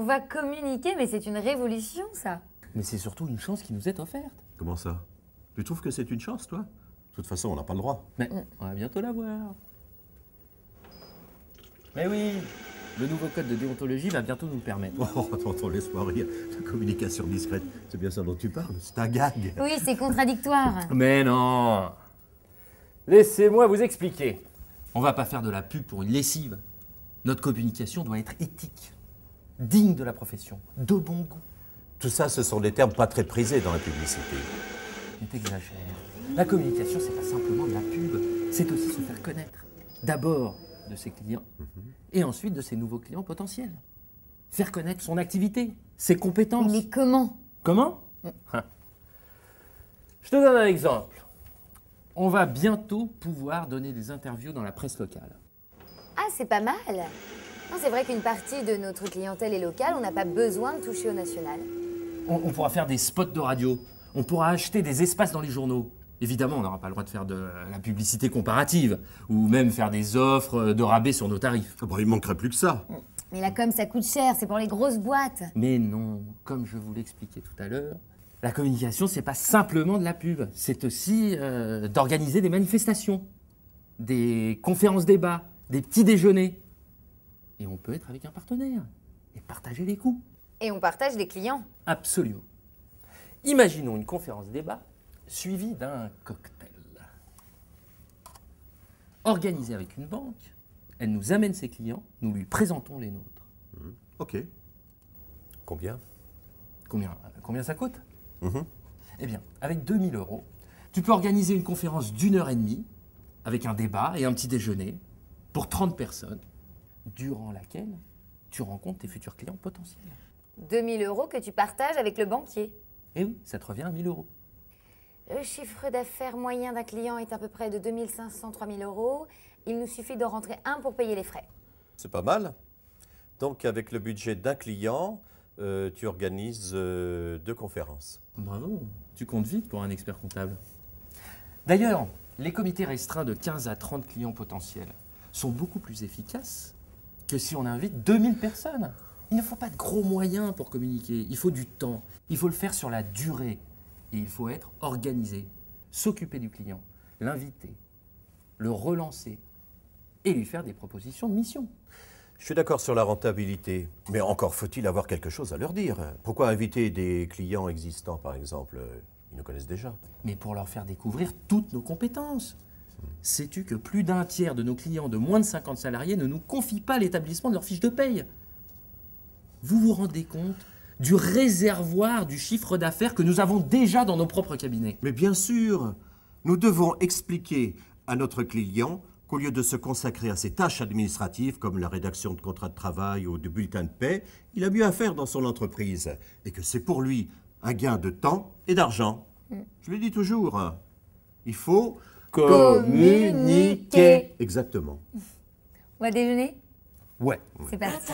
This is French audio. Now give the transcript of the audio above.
va communiquer, mais c'est une révolution, ça. Mais c'est surtout une chance qui nous est offerte. Comment ça? Tu trouves que c'est une chance, toi? De toute façon, on n'a pas le droit. Mais on va bientôt la voir. Mais oui, le nouveau code de déontologie va bientôt nous le permettre. Oh, attends, laisse-moi rire. La communication discrète, c'est bien ça dont tu parles. C'est un gag. Oui, c'est contradictoire. Mais non! Laissez-moi vous expliquer. On va pas faire de la pub pour une lessive. Notre communication doit être éthique, digne de la profession, de bon goût. Tout ça, ce sont des termes pas très prisés dans la publicité. Mais t'exagères. La communication, c'est pas simplement de la pub, c'est aussi se faire connaître. D'abord de ses clients, et ensuite de ses nouveaux clients potentiels. Faire connaître son activité, ses compétences. Mais comment? Comment? Je te donne un exemple. On va bientôt pouvoir donner des interviews dans la presse locale. Ah, c'est pas mal. Non, c'est vrai qu'une partie de notre clientèle est locale, on n'a pas besoin de toucher au national. On pourra faire des spots de radio. On pourra acheter des espaces dans les journaux. Évidemment, on n'aura pas le droit de faire de la publicité comparative ou même faire des offres de rabais sur nos tarifs. Ah bon, il manquerait plus que ça. Mais la com, ça coûte cher, c'est pour les grosses boîtes. Mais non, comme je vous l'expliquais tout à l'heure, la communication, c'est pas simplement de la pub. C'est aussi d'organiser des manifestations, des conférences débats, des petits déjeuners. Et on peut être avec un partenaire et partager les coûts. Et on partage les clients. Absolument. Imaginons une conférence débat suivie d'un cocktail. Organisée avec une banque, elle nous amène ses clients, nous lui présentons les nôtres. Ok. Combien? Combien ça coûte? Eh bien, avec 2000 €, tu peux organiser une conférence d'1h30 avec un débat et un petit déjeuner pour 30 personnes, durant laquelle tu rencontres tes futurs clients potentiels. 2000 € que tu partages avec le banquier. Et oui, ça te revient à 1000 €. Le chiffre d'affaires moyen d'un client est à peu près de 2500 à 3000 €. Il nous suffit de rentrer un pour payer les frais. C'est pas mal. Donc, avec le budget d'un client, tu organises 2 conférences. Bravo, tu comptes vite pour un expert comptable. D'ailleurs, les comités restreints de 15 à 30 clients potentiels sont beaucoup plus efficaces que si on invite 2000 personnes. Il ne faut pas de gros moyens pour communiquer, il faut du temps. Il faut le faire sur la durée et il faut être organisé, s'occuper du client, l'inviter, le relancer et lui faire des propositions de mission. Je suis d'accord sur la rentabilité, mais encore faut-il avoir quelque chose à leur dire. Pourquoi inviter des clients existants, par exemple? Ils nous connaissent déjà. Mais pour leur faire découvrir toutes nos compétences. Sais-tu que plus d'un tiers de nos clients de moins de 50 salariés ne nous confient pas l'établissement de leur fiche de paye? Vous vous rendez compte du réservoir du chiffre d'affaires que nous avons déjà dans nos propres cabinets? Mais bien sûr, nous devons expliquer à notre client qu'au lieu de se consacrer à ses tâches administratives comme la rédaction de contrats de travail ou de bulletins de paie, il a mieux à faire dans son entreprise et que c'est pour lui un gain de temps et d'argent. Je le dis toujours, il faut Communiquer. Exactement. On va déjeuner? Ouais. C'est parti.